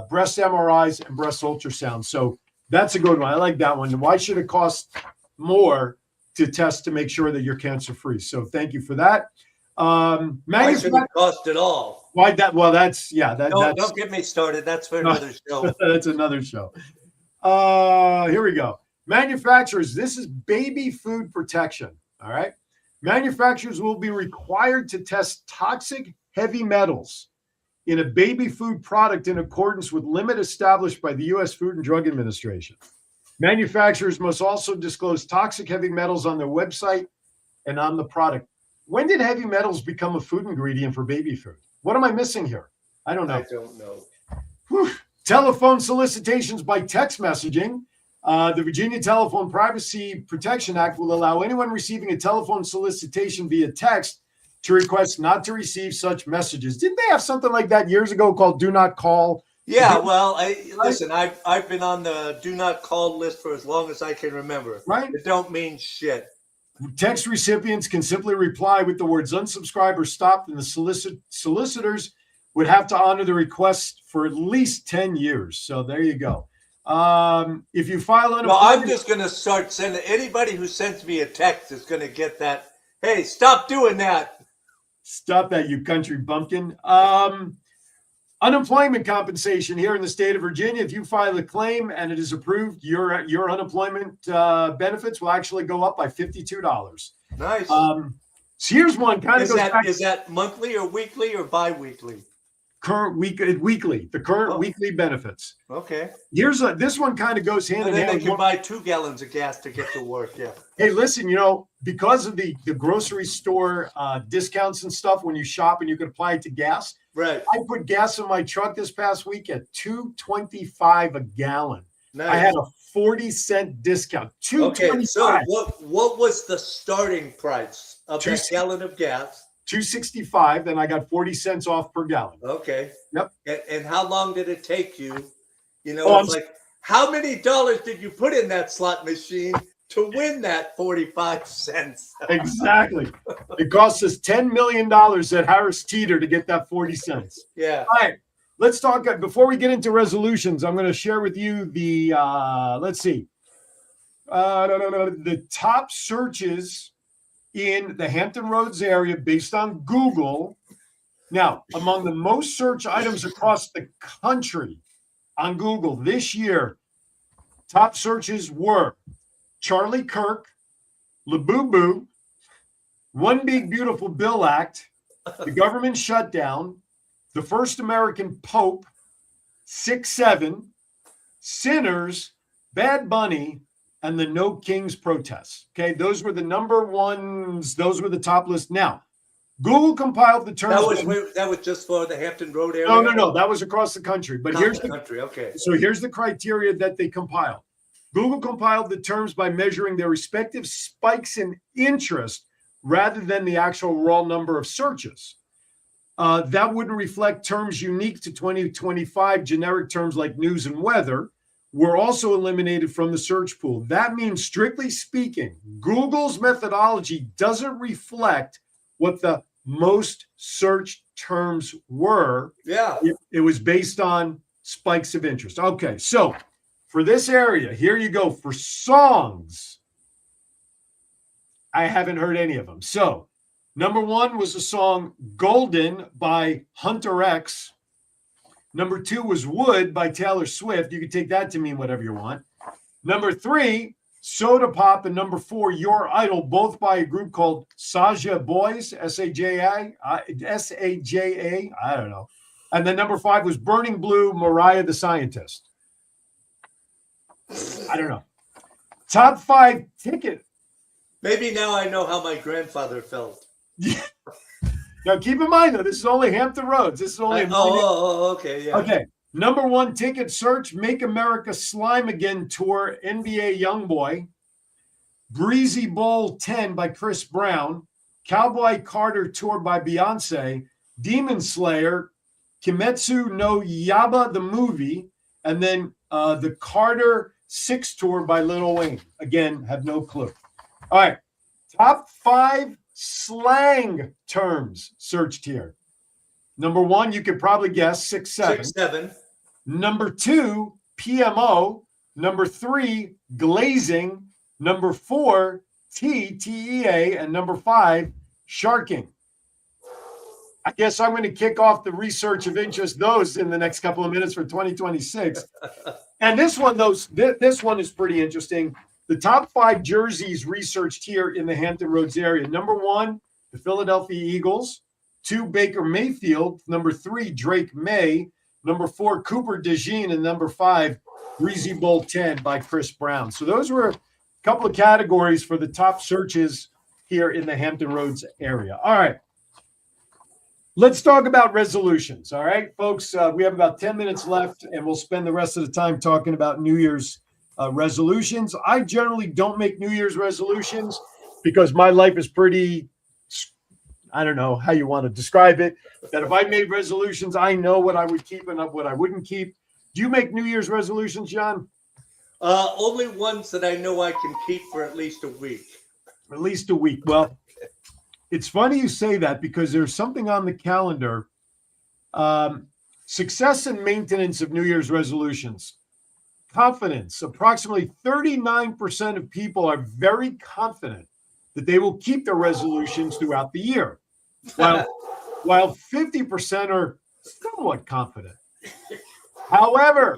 breast MRIs, and breast ultrasounds. So that's a good one. I like that one. Why should it cost more to test to make sure that you're cancer-free? So thank you for that. Why should it cost it all? Why that? Well, that's don't get me started. That's for another show. That's another show. Here we go. Manufacturers, this is baby food protection. All right. Manufacturers will be required to test toxic heavy metals in a baby food product in accordance with limit established by the U.S. Food and Drug Administration. Manufacturers must also disclose toxic heavy metals on their website and on the product. When did heavy metals become a food ingredient for baby food? What am I missing here? I don't know. I don't know. Whew. Telephone solicitations by text messaging. The Virginia Telephone Privacy Protection Act will allow anyone receiving a telephone solicitation via text to request not to receive such messages. Didn't they have something like that years ago called Do Not Call? Yeah, well, listen, I've been on the Do Not Call list for as long as I can remember. Right. It don't mean shit. Text recipients can simply reply with the words unsubscribe or stop, and the solicitors would have to honor the request for at least 10 years. So there you go. If you file unemployment... Well, I'm just going to start sending... Anybody who sends me a text is going to get that, hey, stop doing that. Stop that, you country bumpkin. Unemployment compensation here in the state of Virginia. If you file a claim and it is approved, your unemployment benefits will actually go up by $52. Nice. So here's one kind of goes back. Is that monthly or weekly or bi-weekly? Current weekly, the current weekly benefits. Okay. This one kind of goes hand in hand. They can buy 2 gallons of gas to get to work. Yeah. Hey, listen, because of the grocery store discounts and stuff, when you shop and you can apply it to gas. Right. I put gas in my truck this past week at $2.25 a gallon. Nice. I had a 40-cent discount. $2.25. Okay. So what was the starting price of that gallon of gas? $2.65, then I got 40 cents off per gallon. Okay. Yep. And how long did it take you? It's like, how many dollars did you put in that slot machine to win that 45 cents? Exactly. It cost us $10 million at Harris Teeter to get that 40 cents. Yeah. All right. Let's talk. Before we get into resolutions, I'm going to share with you the, let's see, the top searches in the Hampton Roads area based on Google. Now, among the most searched items across the country on Google this year, top searches were Charlie Kirk, Labubu, One Big Beautiful Bill Act, the government shutdown, the first American Pope, 6-7, Sinners, Bad Bunny, and the No Kings protests. Okay, those were the number ones. Those were the top list. Now, Google compiled the terms. That was just for the Hampton Road area? No. That was across the country. But here's the country. Okay. So here's the criteria that they compiled. Google compiled the terms by measuring their respective spikes in interest rather than the actual raw number of searches. That wouldn't reflect terms unique to 2025. Generic terms like news and weather were also eliminated from the search pool. That means, strictly speaking, Google's methodology doesn't reflect what the most searched terms were. Yeah. It was based on spikes of interest. Okay, so for this area, here you go. For songs, I haven't heard any of them. So number one was the song Golden by Hunter X. Number 2 was Wood by Taylor Swift. You can take that to mean whatever you want. Number 3, Soda Pop. And number 4, Your Idol, both by a group called Saja Boys, S-A-J-A, I don't know. And then number 5 was Burning Blue, Mariah the Scientist. I don't know. Top 5 ticket. Maybe now I know how my grandfather felt. Now, keep in mind, though, this is only Hampton Roads. This is only okay, yeah. Okay. Number 1 ticket search, Make America Slime Again Tour, NBA Youngboy. Breezy Bowl 10 by Chris Brown. Cowboy Carter Tour by Beyonce. Demon Slayer. Kimetsu no Yaiba, the movie. And then the Carter 6 Tour by Lil Wayne. Again, have no clue. All right. Top 5 slang terms searched here. Number 1, you could probably guess 6'7". 6'7". Number 2, PMO. Number 3, glazing. Number 4, TEA. And number 5, sharking. I guess I'm going to kick off the research of interest those in the next couple of minutes for 2026. And this one is pretty interesting. The top 5 jerseys researched here in the Hampton Roads area. Number 1, the Philadelphia Eagles. 2, Baker Mayfield. Number 3, Drake May. Number 4, Cooper DeJean. And number 5, Breezy Bowl 10 by Chris Brown. So those were a couple of categories for the top searches here in the Hampton Roads area. All right. Let's talk about resolutions. All right, folks, we have about 10 minutes left, and we'll spend the rest of the time talking about New Year's resolutions. I generally don't make New Year's resolutions because my life is pretty, I don't know how you want to describe it, that if I made resolutions, I know what I would keep and what I wouldn't keep. Do you make New Year's resolutions, John? Only ones that I know I can keep for at least a week. At least a week. Well, it's funny you say that because there's something on the calendar. Success and maintenance of New Year's resolutions. Confidence. Approximately 39% of people are very confident that they will keep their resolutions throughout the year, while 50% are somewhat confident. However,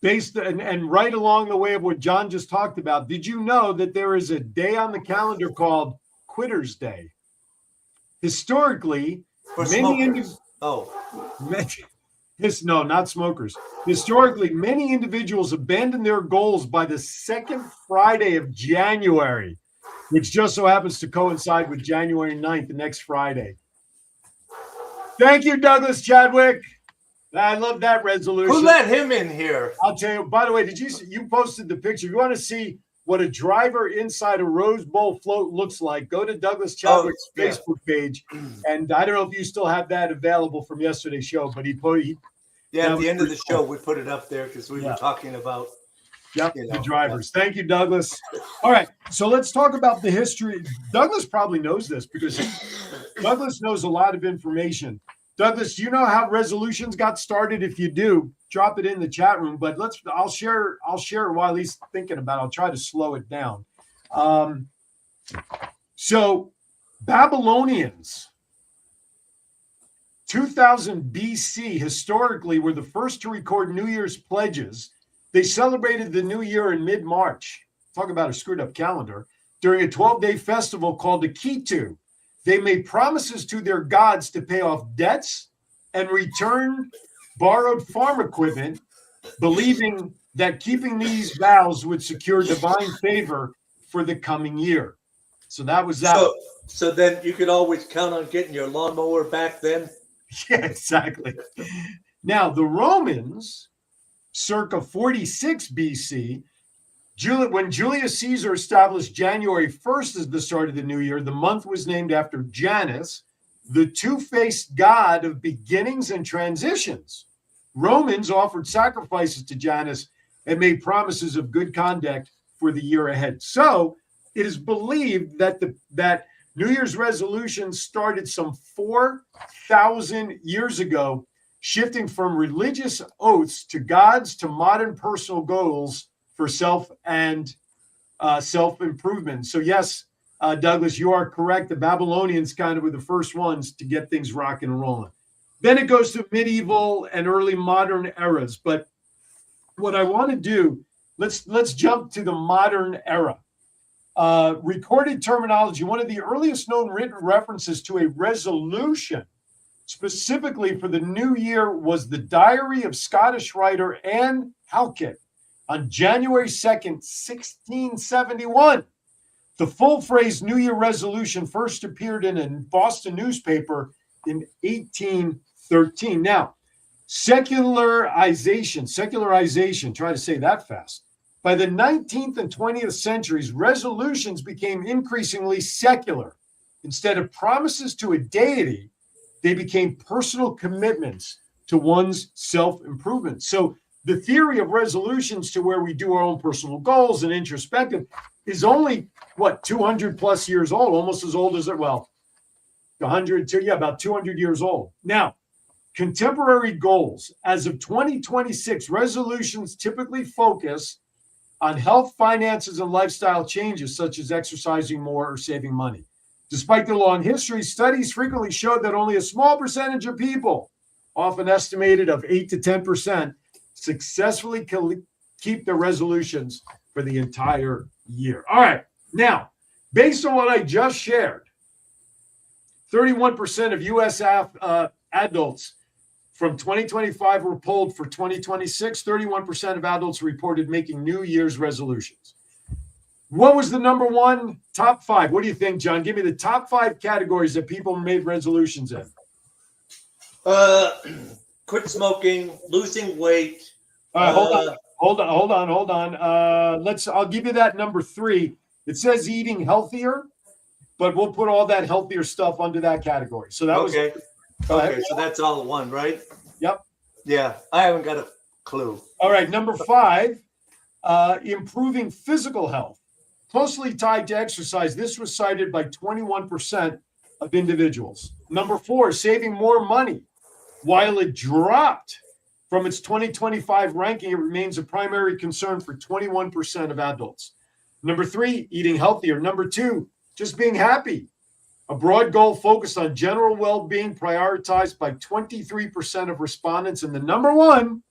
based and right along the way of what John just talked about, did you know that there is a day on the calendar called Quitter's Day? Historically, For many smokers. no, not smokers. Historically, many individuals abandon their goals by the second Friday of January, which just so happens to coincide with January 9th, the next Friday. Thank you, Douglas Chadwick. I love that resolution. Who let him in here? I'll tell you. By the way, did you posted the picture? If you want to see what a driver inside a Rose Bowl float looks like, go to Douglas Chadwick's Facebook page. And I don't know if you still have that available from yesterday's show, but at the end of the show, we put it up there because we were talking about the drivers. Thank you, Douglas. All right, so let's talk about the history. Douglas probably knows this because Douglas knows a lot of information. Douglas, do you know how resolutions got started? If you do, drop it in the chat room. But I'll share it while he's thinking about it. I'll try to slow it down. So Babylonians, 2000 BC, historically were the first to record New Year's pledges. They celebrated the new year in mid-March. Talk about a screwed up calendar. During a 12-day festival called the Kitu. They made promises to their gods to pay off debts and return borrowed farm equipment, believing that keeping these vows would secure divine favor for the coming year. So that was that. So then you could always count on getting your lawnmower back then? Yeah, exactly. Now, the Romans, circa 46 BC, when Julius Caesar established January 1st as the start of the new year, the month was named after Janus, the two-faced god of beginnings and transitions. Romans offered sacrifices to Janus and made promises of good conduct for the year ahead. So it is believed that that New Year's resolutions started some 4,000 years ago, shifting from religious oaths to gods to modern personal goals for self and self-improvement. So yes, Douglas, you are correct. The Babylonians kind of were the first ones to get things rocking and rolling. Then it goes to medieval and early modern eras. But what I want to do, let's jump to the modern era. Recorded terminology, one of the earliest known written references to a resolution specifically for the new year was the diary of Scottish writer Anne Halkett on January 2nd, 1671. The full phrase New Year resolution first appeared in a Boston newspaper in 1813. Now, secularization, try to say that fast. By the 19th and 20th centuries, resolutions became increasingly secular. Instead of promises to a deity, they became personal commitments to one's self-improvement. So the theory of resolutions to where we do our own personal goals and introspective is only, 200 plus years old, almost as old as it, 100 to, about 200 years old. Now, contemporary goals. As of 2026, resolutions typically focus on health, finances, and lifestyle changes, such as exercising more or saving money. Despite their long history, studies frequently show that only a small percentage of people, often estimated of 8 to 10%, successfully keep their resolutions for the entire year. All right. Now, based on what I just shared, 31% of U.S. adults from 2025 were polled for 2026. 31% of adults reported making New Year's resolutions. What was the number one? Top five. What do you think, John? Give me the top 5 categories that people made resolutions in. Quit smoking, losing weight. Hold on. I'll give you that number 3. It says eating healthier, but we'll put all that healthier stuff under that category. So that was okay. So that's all in one, right? Yep. Yeah, I haven't got a clue. All right, number 5, improving physical health, closely tied to exercise. This was cited by 21% of individuals. Number 4, saving more money. While it dropped from its 2025 ranking, it remains a primary concern for 21% of adults. Number 3, eating healthier. Number 2, just being happy. A broad goal focused on general well-being, prioritized by 23% of respondents. And the number 1,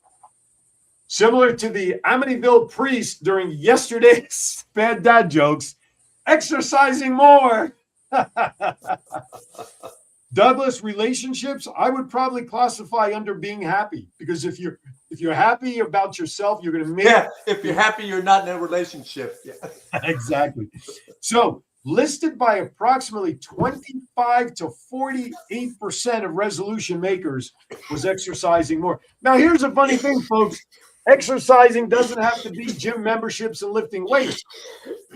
similar to the Amityville priest during yesterday's bad dad jokes, exercising more. Douglas, relationships, I would probably classify under being happy, because if you're happy about yourself, you're going to make. Yeah, if you're happy, you're not in a relationship. Yeah. Exactly. So, listed by approximately 25 to 48% of resolution makers was exercising more. Now, here's a funny thing, folks. Exercising doesn't have to be gym memberships and lifting weights.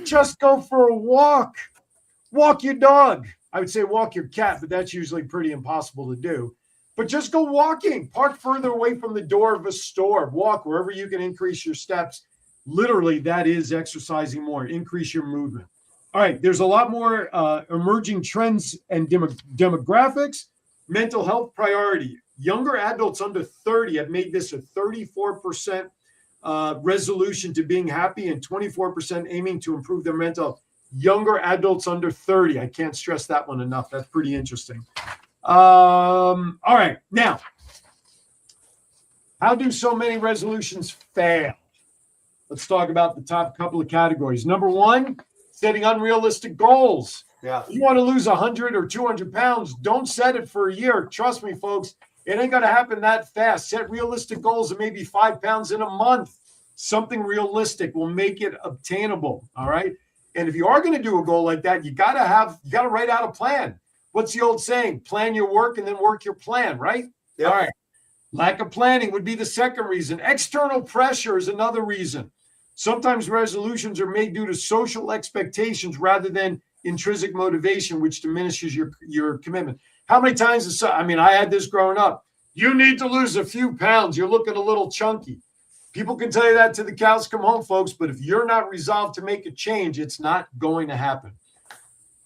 Just go for a walk. Walk your dog. I would say walk your cat, but that's usually pretty impossible to do. But just go walking. Park further away from the door of a store. Walk wherever you can increase your steps. Literally, that is exercising more. Increase your movement. All right, there's a lot more emerging trends and demographics. Mental health priority. Younger adults under 30 have made this a 34% resolution to being happy and 24% aiming to improve their mental health. Younger adults under 30. I can't stress that one enough. That's pretty interesting. All right. Now, how do so many resolutions fail? Let's talk about the top couple of categories. Number 1, setting unrealistic goals. Yeah. If you want to lose 100 or 200 pounds, don't set it for a year. Trust me, folks, it ain't going to happen that fast. Set realistic goals of maybe 5 pounds in a month. Something realistic will make it obtainable. All right. And if you are going to do a goal like that, you got to write out a plan. What's the old saying? Plan your work and then work your plan, right? Yep. All right. Lack of planning would be the second reason. External pressure is another reason. Sometimes resolutions are made due to social expectations rather than intrinsic motivation, which diminishes your commitment. How many times I had this growing up. You need to lose a few pounds. You're looking a little chunky. People can tell you that to the cows come home, folks, but if you're not resolved to make a change, it's not going to happen.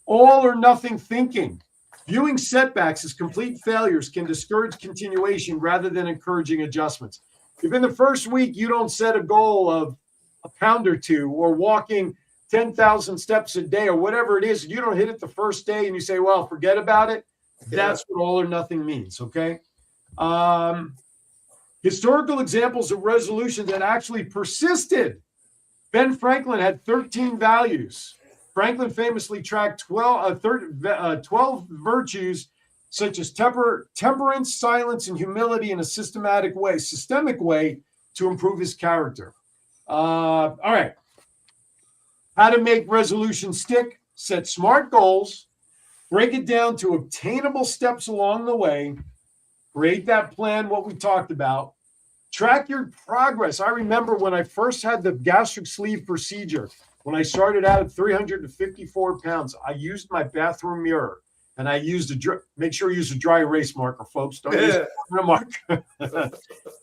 All or nothing thinking. Viewing setbacks as complete failures can discourage continuation rather than encouraging adjustments. If in the first week you don't set a goal of a pound or 2 or walking 10,000 steps a day or whatever it is, you don't hit it the first day and you say, well, forget about it. That's what all or nothing means, okay? Historical examples of resolutions that actually persisted. Ben Franklin had 13 values. Franklin famously tracked 12 virtues such as temperance, silence, and humility in a systemic way to improve his character. All right. How to make resolutions stick, set smart goals, break it down to obtainable steps along the way, create that plan, what we talked about, track your progress. I remember when I first had the gastric sleeve procedure, when I started out at 354 pounds, I used my bathroom mirror and I used make sure you use a dry erase marker, folks. Don't use a marker.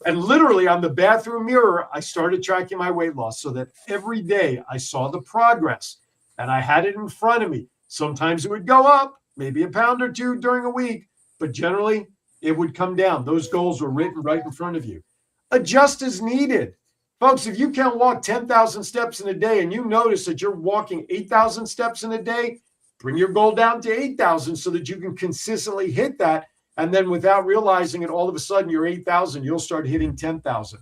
And literally on the bathroom mirror, I started tracking my weight loss so that every day I saw the progress and I had it in front of me. Sometimes it would go up, maybe a pound or two during a week, but generally it would come down. Those goals were written right in front of you. Adjust as needed. Folks, if you can't walk 10,000 steps in a day and you notice that you're walking 8,000 steps in a day, bring your goal down to 8,000 so that you can consistently hit that. And then without realizing it, all of a sudden you're 8,000, you'll start hitting 10,000.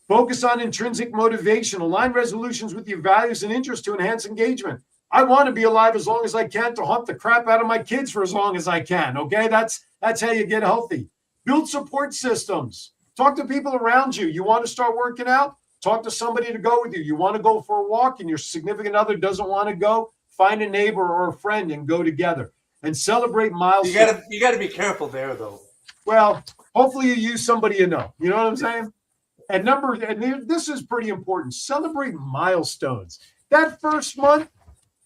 Focus on intrinsic motivation. Align resolutions with your values and interests to enhance engagement. I want to be alive as long as I can to hunt the crap out of my kids for as long as I can. Okay, that's how you get healthy. Build support systems. Talk to people around you. You want to start working out? Talk to somebody to go with you. You want to go for a walk and your significant other doesn't want to go? Find a neighbor or a friend and go together and celebrate milestones. You got to be careful there, though. Well, hopefully you use somebody you know. You know what I'm saying? And this is pretty important. Celebrate milestones. That first month,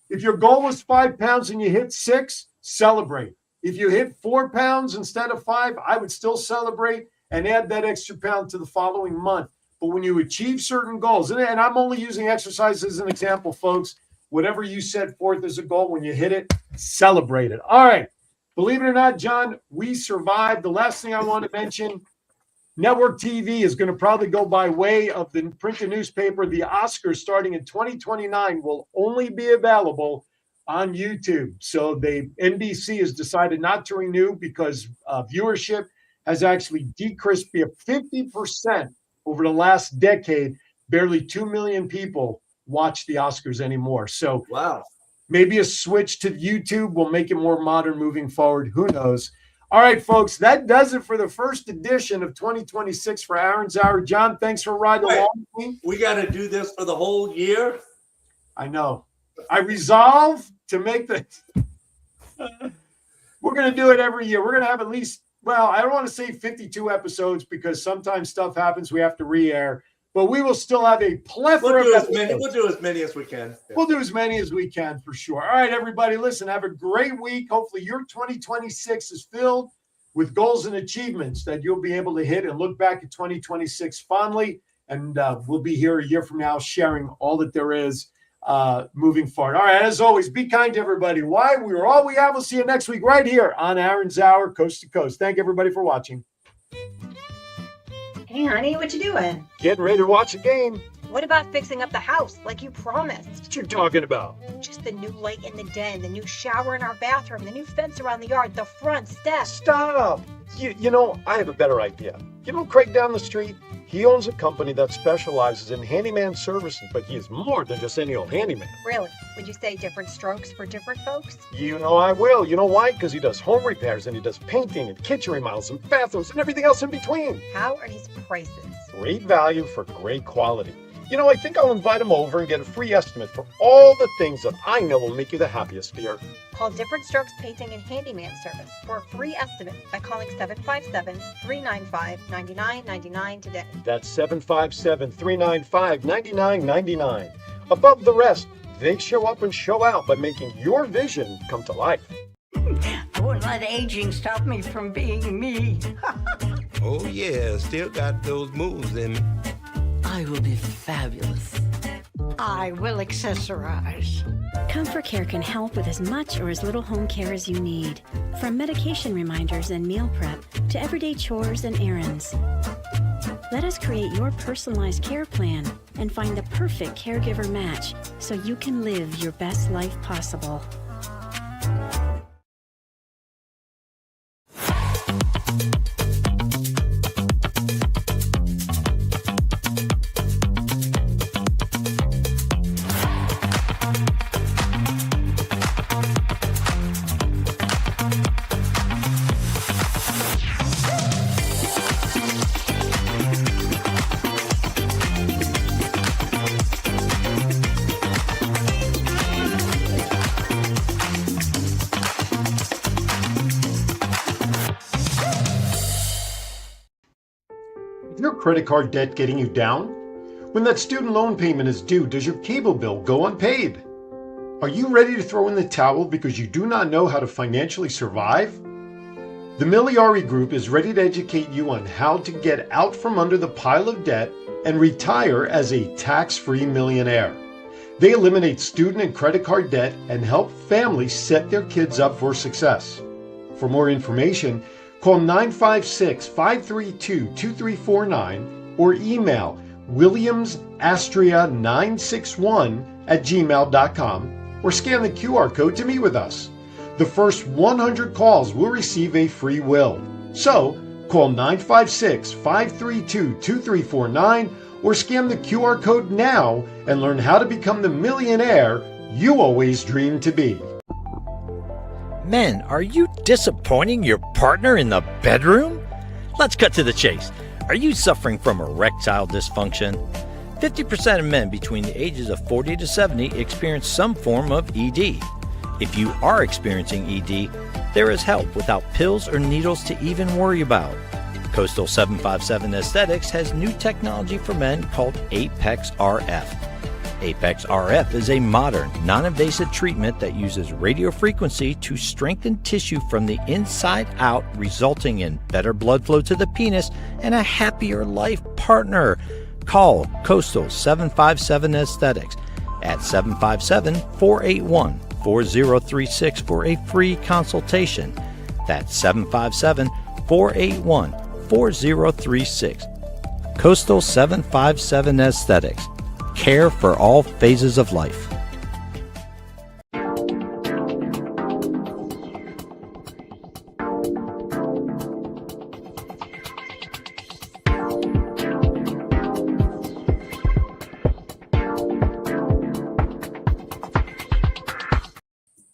if your goal was 5 pounds and you hit 6, celebrate. If you hit 4 pounds instead of 5, I would still celebrate and add that extra pound to the following month. But when you achieve certain goals, and I'm only using exercise as an example, folks, whatever you set forth as a goal, when you hit it, celebrate it. All right. Believe it or not, John, we survived. The last thing I want to mention, network TV is going to probably go by way of the print and newspaper. The Oscars starting in 2029 will only be available on YouTube. So NBC has decided not to renew because viewership has actually decreased by 50% over the last decade. Barely 2 million people watch the Oscars anymore. So wow, maybe a switch to YouTube will make it more modern moving forward. Who knows? All right, folks, that does it for the first edition of 2026 for Aaron's Hour. John, thanks for riding along with me. We got to do this for the whole year. I know. I resolve to make we're going to do it every year. We're going to have at least, well, I don't want to say 52 episodes because sometimes stuff happens. We have to re-air. But we will still have a plethora of episodes. We'll do as many as we can. Yeah. We'll do as many as we can for sure. All right, everybody, listen, have a great week. Hopefully your 2026 is filled with goals and achievements that you'll be able to hit and look back at 2026 fondly. And we'll be here a year from now sharing all that there is moving forward. All right, as always, be kind to everybody. Why? We're all we have. We'll see you next week right here on Aaron's Hour, Coast to Coast. Thank everybody for watching. Hey, honey, what you doing? Getting ready to watch a game. What about fixing up the house like you promised? What you talking about? Just the new light in the den, the new shower in our bathroom, the new fence around the yard, the front steps. Stop! You know, I have a better idea. You know Craig down the street? He owns a company that specializes in handyman services, but he is more than just any old handyman. Really? Would you say different strokes for different folks? You know I will. You know why? Because he does home repairs and he does painting and kitchen remodels and bathrooms and everything else in between. How are his prices? Great value for great quality. You know, I think I'll invite him over and get a free estimate for all the things that I know will make you the happiest here. Call Different Strokes Painting and Handyman Service for a free estimate by calling 757-395-9999 today. That's 757-395-9999. Above the rest, they show up and show out by making your vision come to life. I wouldn't let aging stop me from being me. Oh yeah, still got those moves in me. I will be fabulous. I will accessorize. Comfort Care can help with as much or as little home care as you need. From medication reminders and meal prep to everyday chores and errands. Let us create your personalized care plan and find the perfect caregiver match so you can live your best life possible. credit card debt getting you down? When that student loan payment is due, does your cable bill go unpaid? Are you ready to throw in the towel because you do not know how to financially survive? The Miliari Group is ready to educate you on how to get out from under the pile of debt and retire as a tax-free millionaire. They eliminate student and credit card debt and help families set their kids up for success. For more information, call 956-532-2349 or email williamsastria961@gmail.com or scan the QR code to meet with us. The first 100 calls will receive a free will. So, call 956-532-2349 or scan the QR code now and learn how to become the millionaire you always dreamed to be. Men, are you disappointing your partner in the bedroom? Let's cut to the chase. Are you suffering from erectile dysfunction? 50% of men between the ages of 40 to 70 experience some form of ED. If you are experiencing ED, there is help without pills or needles to even worry about. Coastal 757 Aesthetics has new technology for men called Apex RF. Apex RF is a modern, non-invasive treatment that uses radio frequency to strengthen tissue from the inside out, resulting in better blood flow to the penis and a happier life partner. Call Coastal 757 Aesthetics at 757-481-4036 for a free consultation. That's 757-481-4036. Coastal 757 Aesthetics. Care for all phases of life.